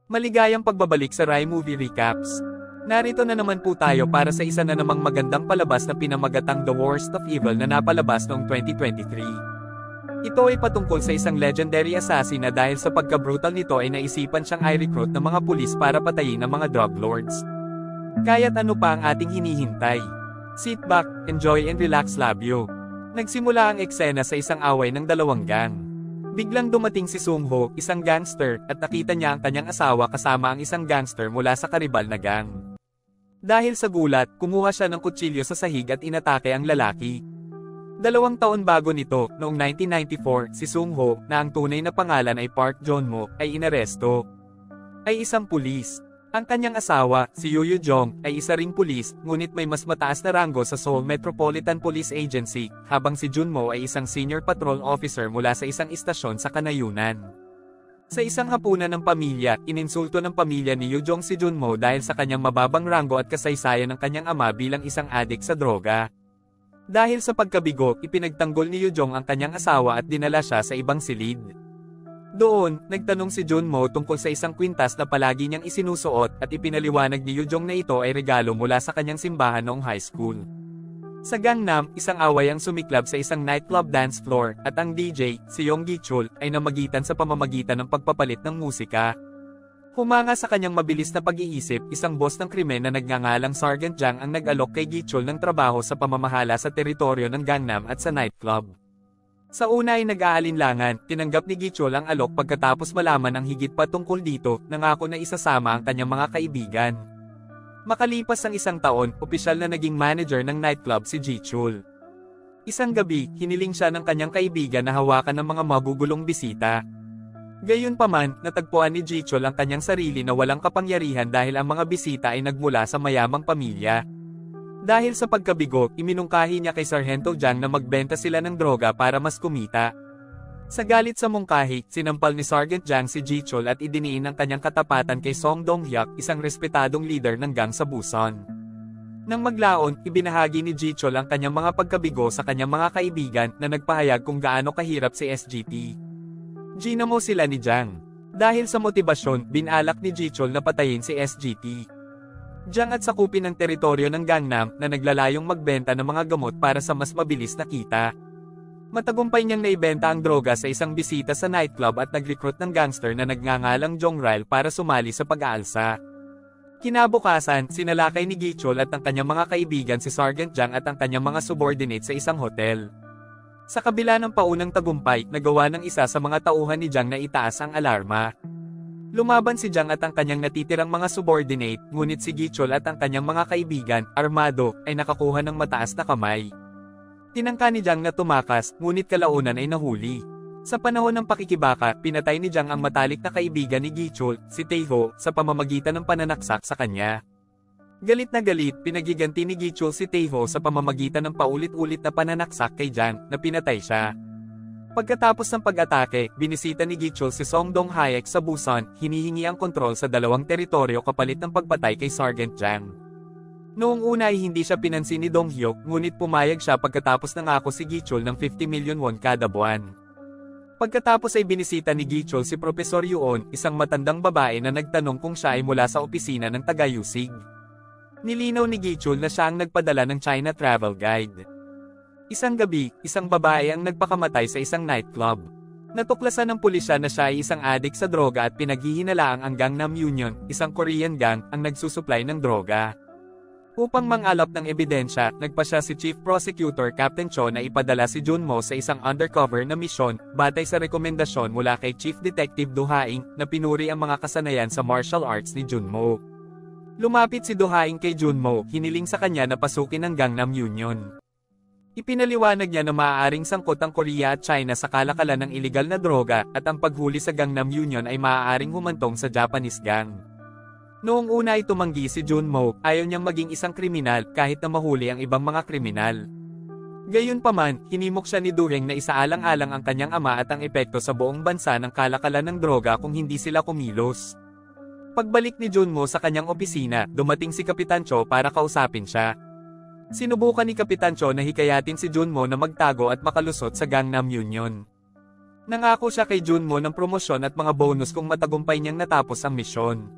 Maligayang pagbabalik sa Rai Movie Recaps. Narito na naman po tayo para sa isa na namang magandang palabas na pinamagatang The Worst of Evil na napalabas noong 2023. Ito ay patungkol sa isang legendary assassin na dahil sa pagka-brutal nito ay naisipan siyang i-recruit ng mga pulis para patayin ang mga drug lords. Kaya't ano pa ang ating hinihintay? Sit back, enjoy and relax labyo. Nagsimula ang eksena sa isang away ng dalawang gang. Biglang dumating si Sung Ho, isang gangster, at nakita niya ang kanyang asawa kasama ang isang gangster mula sa karibal na gang. Dahil sa gulat, kumuha siya ng kutsilyo sa sahig at inatake ang lalaki. 2 taon bago nito, noong 1994, si Sung Ho, na ang tunay na pangalan ay Park John-mo, ay inaresto. Ay isang pulis. Ang kanyang asawa, si Yoo Yoo-jong, ay isa ring pulis, ngunit may mas mataas na ranggo sa Seoul Metropolitan Police Agency, habang si Jun-mo ay isang senior patrol officer mula sa isang istasyon sa kanayunan. Sa isang hapunan ng pamilya, ininsulto ng pamilya ni Yoo-jong si Jun-mo dahil sa kanyang mababang ranggo at kasaysayan ng kanyang ama bilang isang adik sa droga. Dahil sa pagkabigo, ipinagtanggol ni Yoo-jong ang kanyang asawa at dinala siya sa ibang silid. Doon, nagtanong si Jun-mo tungkol sa isang kwintas na palagi niyang isinusuot at ipinaliwanag ni Yoo-jong na ito ay regalo mula sa kanyang simbahan noong high school. Sa Gangnam, isang away ang sumiklab sa isang nightclub dance floor, at ang DJ, si Yong Gi-chul, ay namagitan sa pamamagitan ng pagpapalit ng musika. Humanga sa kanyang mabilis na pag-iisip, isang boss ng krimen na nagngangalang Sergeant Jang ang nag-alok kay Gi-chul ng trabaho sa pamamahala sa teritoryo ng Gangnam at sa nightclub. Sa una ay nag-aalinlangan, tinanggap ni Gi-chul ang alok pagkatapos malaman ang higit pa tungkol dito, nangako na isasama ang kanyang mga kaibigan. Makalipas ang 1 taon, opisyal na naging manager ng nightclub si Gi-chul. Isang gabi, hiniling siya ng kanyang kaibigan na hawakan ng mga magugulong bisita. Gayunpaman, natagpuan ni Gi-chul ang kanyang sarili na walang kapangyarihan dahil ang mga bisita ay nagmula sa mayamang pamilya. Dahil sa pagkabigo, iminungkahi niya kay Sargento Jang na magbenta sila ng droga para mas kumita. Sa galit sa mungkahi, sinampal ni Sergeant Jang si Gi-chul at idiniin ang kanyang katapatan kay Song Dong-hyuk, isang respetadong leader ng gang sa Busan. Nang maglaon, ibinahagi ni Gi-chul ang kanyang mga pagkabigo sa kanyang mga kaibigan na nagpahayag kung gaano kahirap si SGT. Ginamo sila ni Jang. Dahil sa motibasyon, binalak ni Gi-chul na patayin si SGT. Jang at sakupin ang teritoryo ng Gangnam na naglalayong magbenta ng mga gamot para sa mas mabilis na kita. Matagumpay niyang naibenta ang droga sa isang bisita sa nightclub at nag-recruit ng gangster na nagngangalang Jong Ryle para sumali sa pag-aalsa. Kinabukasan, sinalakay ni Gi-chul at ang kanyang mga kaibigan si Sergeant Jang at ang kanyang mga subordinate sa isang hotel. Sa kabila ng paunang tagumpay, nagawa ng isa sa mga tauhan ni Jang na itaas ang alarma. Lumaban si Jang at ang kanyang natitirang mga subordinate, ngunit si Gi-chul at ang kanyang mga kaibigan, armado, ay nakakuha ng mataas na kamay. Tinangka ni Jang na tumakas, ngunit kalaunan ay nahuli. Sa panahon ng pakikibaka, pinatay ni Jang ang matalik na kaibigan ni Gi-chul, si Tae-ho, sa pamamagitan ng pananaksak sa kanya. Galit na galit, pinagiganti ni Gi-chul si Tae-ho sa pamamagitan ng paulit-ulit na pananaksak kay Jang, na pinatay siya. Pagkatapos ng pag-atake, binisita ni Gi-chul si Song Dong-hyuk sa Busan, hinihingi ang kontrol sa dalawang teritoryo kapalit ng pagpatay kay Sergeant Jang. Noong una ay hindi siya pinansin ni Dong-hyuk, ngunit pumayag siya pagkatapos nangako si Gi-chul ng 50 million won kada buwan. Pagkatapos ay binisita ni Gi-chul si Professor Yoon, isang matandang babae na nagtanong kung siya ay mula sa opisina ng taga-Yusig. Nilinaw ni Gi-chul na siya ang nagpadala ng China Travel Guide. Isang gabi, isang babae ang nagpakamatay sa isang nightclub. Natuklasan ng pulisya na siya ay isang adik sa droga at pinaghihinalaang ang Gangnam Union, isang Korean gang, ang nagsusupply ng droga. Upang mangalap ng ebidensya, nagpasya si Chief Prosecutor Captain Cho na ipadala si Jun-mo sa isang undercover na misyon, batay sa rekomendasyon mula kay Chief Detective Do Ha-ing, na pinuri ang mga kasanayan sa martial arts ni Jun-mo. Lumapit si Do Ha-ing kay Jun-mo, hiniling sa kanya na pasukin ang Gangnam Union. Ipinaliwanag niya na maaaring sangkot ang Korea at China sa kalakalan ng iligal na droga, at ang paghuli sa Gangnam Union ay maaaring humantong sa Japanese gang. Noong una ay tumanggi si Jun-mo, ayaw niyang maging isang kriminal kahit na mahuli ang ibang mga kriminal. Gayunpaman, hinimok siya ni Do-heng na isaalang-alang ang kanyang ama at ang epekto sa buong bansa ng kalakalan ng droga kung hindi sila kumilos. Pagbalik ni Jun-mo sa kanyang opisina, dumating si Kapitan Cho para kausapin siya. Sinubukan ni Kapitan Cho na hikayatin si Jun-mo na magtago at makalusot sa Gangnam Union. Nangako siya kay Junmo ng promosyon at mga bonus kung matagumpay niyang natapos ang misyon.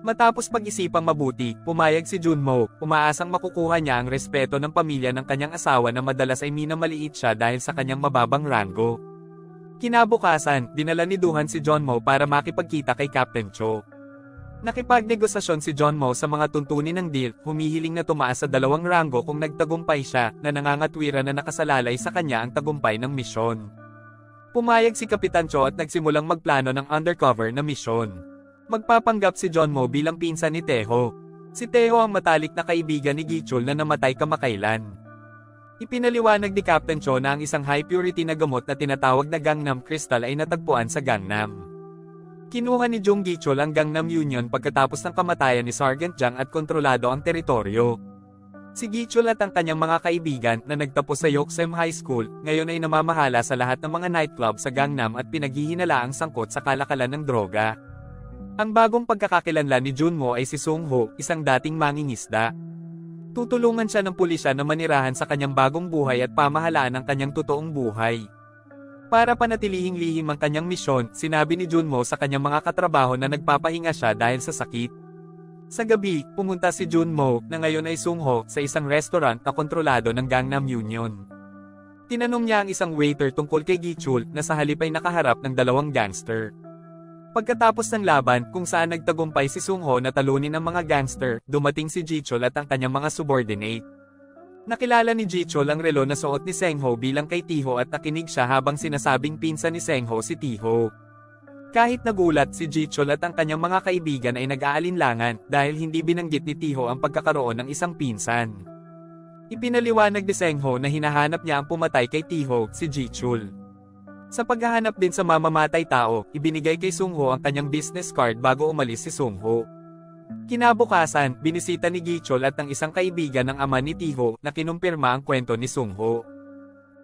Matapos pag-isipang mabuti, pumayag si Junmo, umaasang makukuha niya ang respeto ng pamilya ng kanyang asawa na madalas ay minamaliit siya dahil sa kanyang mababang rango. Kinabukasan, dinala ni Duhan si Junmo para makipagkita kay Captain Cho. Nakipagnegosasyon si Junmo sa mga tuntunin ng deal, humihiling na tumaas sa 2 rango kung nagtagumpay siya, na nangangatwiran na nakasalalay sa kanya ang tagumpay ng misyon. Pumayag si Kapitan Cho at nagsimulang magplano ng undercover na misyon. Magpapanggap si Junmo bilang pinsan ni Taeho. Si Taeho ang matalik na kaibigan ni Gichul na namatay kamakailan. Ipinaliwanag ni Captain Cho na ang isang high-purity na gamot na tinatawag na Gangnam Crystal ay natagpuan sa Gangnam. Kinuha ni Jung Gichul ang Gangnam Union pagkatapos ng kamatayan ni Sergeant Jang at kontrolado ang teritoryo. Si Gichul at ang kanyang mga kaibigan na nagtapos sa Yoksem High School, ngayon ay namamahala sa lahat ng mga nightclub sa Gangnam at pinaghihinalaang sangkot sa kalakalan ng droga. Ang bagong pagkakakilanlan ni Junmo ay si Sung Ho, isang dating mangingisda. Tutulungan siya ng pulisya na manirahan sa kanyang bagong buhay at pamahalaan ang kanyang totoong buhay. Para panatilihing lihim ang kanyang misyon, sinabi ni Junmo sa kanyang mga katrabaho na nagpapahinga siya dahil sa sakit. Sa gabi, pumunta si Junmo, na ngayon ay Sung Ho, sa isang restaurant na kontrolado ng Gangnam Union. Tinanong niya ang isang waiter tungkol kay Gichul na sa halip ay nakaharap ng 2 gangster. Pagkatapos ng laban, kung saan nagtagumpay si Sung Ho na talunin ang mga gangster, dumating si Gichul at ang kanyang mga subordinate. Nakilala ni Gichul ang relo na suot ni Seng Ho bilang kay Tiho at nakinig siya habang sinasabing pinsan ni Seng Ho si Tiho. Kahit nagulat, si Gichul at ang kanyang mga kaibigan ay nag-aalinlangan dahil hindi binanggit ni Tiho ang pagkakaroon ng isang pinsan. Ipinaliwanag ni Seng Ho na hinahanap niya ang pumatay kay Tiho, si Gichul. Sa paghahanap din sa mamamatay tao, ibinigay kay Sung Ho ang kanyang business card bago umalis si Sung Ho. Kinabukasan, binisita ni Gichul at ng isang kaibigan ng ama ni Tiho na kinumpirma ang kwento ni Sung Ho.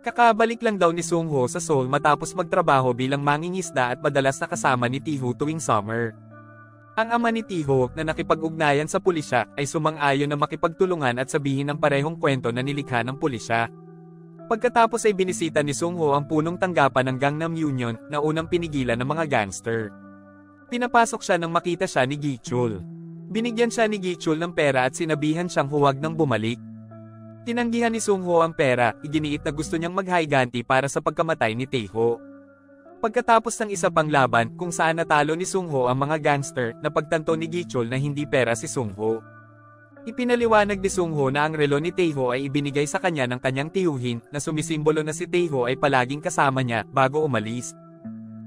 Kakabalik lang daw ni Sung Ho sa Seoul matapos magtrabaho bilang mangingisda at madalas nakasama ni Tiho tuwing summer. Ang ama ni Tiho, na nakipag-ugnayan sa pulisya, ay sumang-ayon na makipagtulungan at sabihin ang parehong kwento na nilikha ng pulisya. Pagkatapos ay binisita ni Sung Ho ang punong tanggapan ng Gangnam Union na unang pinigilan ng mga gangster. Pinapasok siya nang makita siya ni Gichul. Binigyan siya ni Gichul ng pera at sinabihan siyang huwag nang bumalik. Tinanggihan ni Sung Ho ang pera, iginiit na gusto niyang maghiganti para sa pagkamatay ni Taeho. Pagkatapos ng isa pang laban kung saan natalo ni Sung Ho ang mga gangster, napagtanto ni Gichul na hindi pera si Sung Ho. Ipinaliwanag ni Sung Ho na ang relo ni Taeho ay ibinigay sa kanya ng kanyang tiyuhin, na sumisimbolo na si Taeho ay palaging kasama niya bago umalis.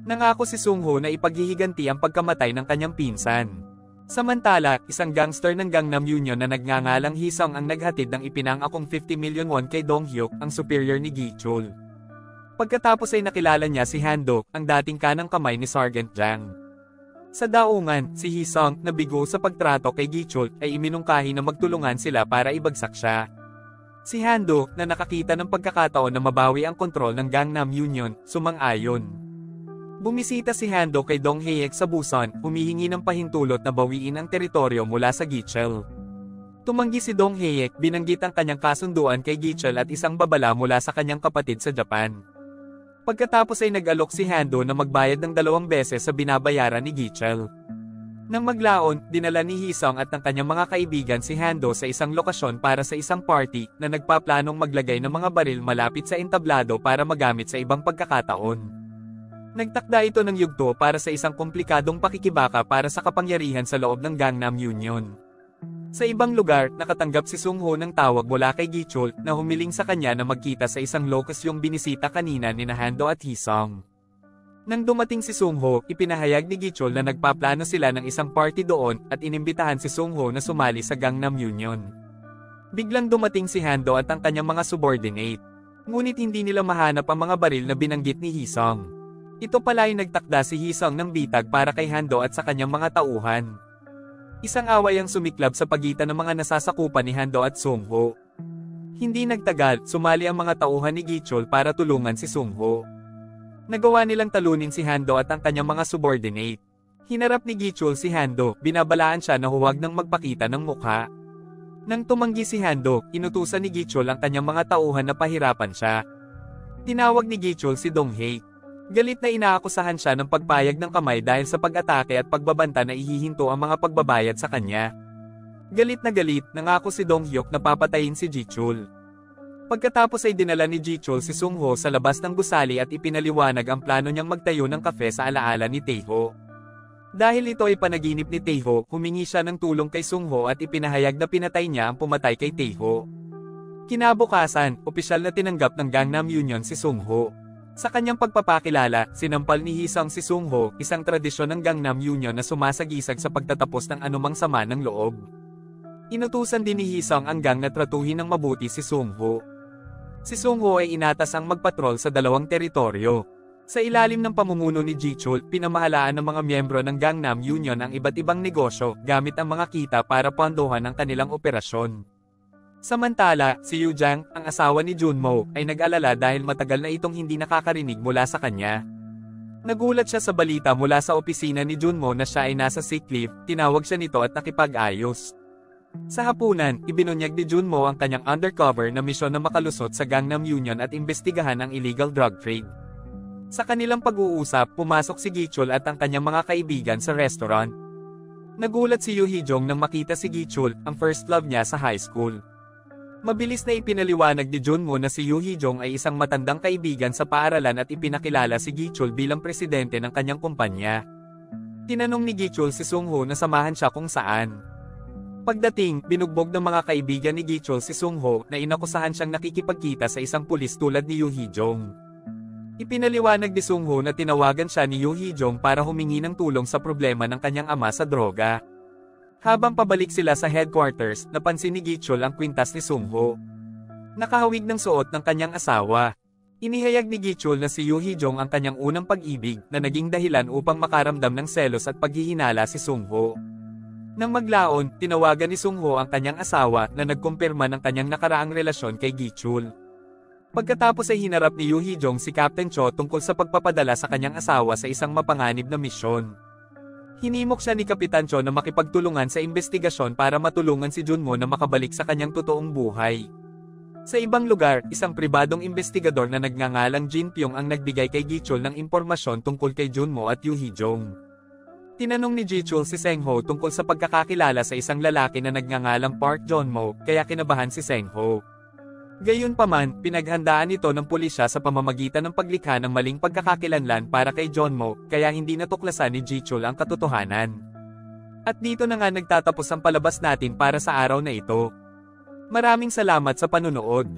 Nangako si Sung Ho na ipaghihiganti ang pagkamatay ng kanyang pinsan. Samantala, isang gangster ng Gangnam Union na nagngangalang Hisong ang naghatid ng ipinangakong 50 million won kay Dong Hyuk, ang superior ni Gichul. Pagkatapos ay nakilala niya si Han-dok, ang dating kanang kamay ni Sergeant Jang. Sa daungan, si Hisong, na bigo sa pagtrato kay Gichul, ay iminungkahi na magtulungan sila para ibagsak siya. Si Han-dok, na nakakita ng pagkakataon na mabawi ang kontrol ng Gangnam Union, sumang-ayon. Bumisita si Han-dok kay Dong Haek sa Busan, humihingi ng pahintulot na bawiin ang teritoryo mula sa Gichul. Tumanggi si Dong Haek, binanggit ang kanyang kasunduan kay Gichul at isang babala mula sa kanyang kapatid sa Japan. Pagkatapos ay nag-alok si Han-do na magbayad ng 2 beses sa binabayaran ni Gichul. Nang maglaon, dinala ni Hisong at ng kanyang mga kaibigan si Han-do sa isang lokasyon para sa isang party na nagpaplanong maglagay ng mga baril malapit sa entablado para magamit sa ibang pagkakataon. Nagtakda ito ng yugto para sa isang komplikadong pakikibaka para sa kapangyarihan sa loob ng Gangnam Union. Sa ibang lugar, nakatanggap si Sung Ho ng tawag mula kay Gichul na humiling sa kanya na magkita sa isang locus yung binisita kanina ni Han-do at Hisong. Nang dumating si Sung Ho, ipinahayag ni Gichul na nagpaplano sila ng isang party doon at inimbitahan si Sung Ho na sumali sa Gangnam Union. Biglang dumating si Han-do at ang kanyang mga subordinate. Ngunit hindi nila mahanap ang mga baril na binanggit ni Hisong. Ito pala ay nagtakda si Hisong ng bitag para kay Han-do at sa kanyang mga tauhan. Isang away ang sumiklab sa pagitan ng mga nasasakupan ni Han-do at Sung Ho. Hindi nagtagal, sumali ang mga tauhan ni Gichul para tulungan si Sung Ho. Nagawa nilang talunin si Han-do at ang kanyang mga subordinate. Hinarap ni Gichul si Han-do, binabalaan siya na huwag nang magpakita ng mukha. Nang tumanggi si Han-do, inutusan ni Gichul ang kanyang mga tauhan na pahirapan siya. Tinawag ni Gichul si Dong Haek. Galit na inaakusahan siya ng pagpayag ng kamay dahil sa pag-atake at pagbabanta na ihihinto ang mga pagbabayad sa kanya. Galit na galit, nangako si Dong Hyuk na papatayin si Ji-chul. Pagkatapos ay dinala ni Ji-chul si Sung-ho sa labas ng gusali at ipinaliwanag ang plano niyang magtayo ng kafe sa alaala ni Tae-ho. Dahil ito ay panaginip ni Tae-ho, humingi siya ng tulong kay Sung-ho at ipinahayag na pinatay niya ang pumatay kay Tae-ho. Kinabukasan, opisyal na tinanggap ng Gangnam Union si Sung-ho. Sa kanyang pagpapakilala, sinampal ni Hee-sung si Sung-ho, isang tradisyon ng Gangnam Union na sumasagisag sa pagtatapos ng anumang sama ng loob. Inutusan din ni Hee-sung ang gang na tratuhin ng mabuti si Sung-ho. Si Sung-ho ay inatas ang magpatrol sa dalawang teritoryo. Sa ilalim ng pamumuno ni Ji-chul, pinamahalaan ng mga miyembro ng Gangnam Union ang iba't ibang negosyo gamit ang mga kita para pondohan ang kanilang operasyon. Samantala, si Yoo Jang, ang asawa ni Junmo, ay nag-alala dahil matagal na itong hindi nakakarinig mula sa kanya. Nagulat siya sa balita mula sa opisina ni Junmo na siya ay nasa sick leave, tinawag siya nito at nakipag-ayos. Sa hapunan, ibinunyag ni Junmo ang kanyang undercover na misyon na makalusot sa Gangnam Union at imbestigahan ang illegal drug trade. Sa kanilang pag-uusap, pumasok si Gi-chul at ang kanyang mga kaibigan sa restaurant. Nagulat si Yoo Hee-jong nang makita si Gi-chul, ang first love niya sa high school. Mabilis na ipinaliwanag ni Junmo na si Yoo Hee-jong ay isang matandang kaibigan sa paaralan at ipinakilala si Gi-chul bilang presidente ng kanyang kumpanya. Tinanong ni Gi-chul si Sung-ho na samahan siya kung saan. Pagdating, binugbog ng mga kaibigan ni Gi-chul si Sung-ho na inakusahan siyang nakikipagkita sa isang pulis tulad ni Yoo Hee-jong. Ipinaliwanag ni Sung-ho na tinawagan siya ni Yoo Hee-jong para humingi ng tulong sa problema ng kanyang ama sa droga. Habang pabalik sila sa headquarters, napansin ni Gi-chul ang kwintas ni Sung-ho. Nakahawig ng suot ng kanyang asawa. Inihayag ni Gi-chul na si Yoo Hee-jong ang kanyang unang pag-ibig na naging dahilan upang makaramdam ng selos at paghihinala si Sung-ho. Nang maglaon, tinawagan ni Sung-ho ang kanyang asawa na nagkumpirma ng kanyang nakaraang relasyon kay Gi-chul. Pagkatapos ay hinarap ni Yoo Hee-jong si Captain Cho tungkol sa pagpapadala sa kanyang asawa sa isang mapanganib na misyon. Hinimok siya ni Kapitan Cho na makipagtulungan sa investigasyon para matulungan si Junmo na makabalik sa kanyang totoong buhay. Sa ibang lugar, isang pribadong investigador na nagngangalang Jin Pyong ang nagbigay kay Gi-chul ng impormasyon tungkol kay Junmo at Yoo Hee-jong. Tinanong ni Ji-chul si Seng-ho tungkol sa pagkakakilala sa isang lalaki na nagngangalang Park Jon-mo, kaya kinabahan si Seng-ho. Gayunpaman, pinaghandaan ito ng pulisya sa pamamagitan ng paglikha ng maling pagkakakilanlan para kay Jon-mo, kaya hindi natuklasan ni Ji-chul ang katotohanan. At dito na nga nagtatapos ang palabas natin para sa araw na ito. Maraming salamat sa panunood.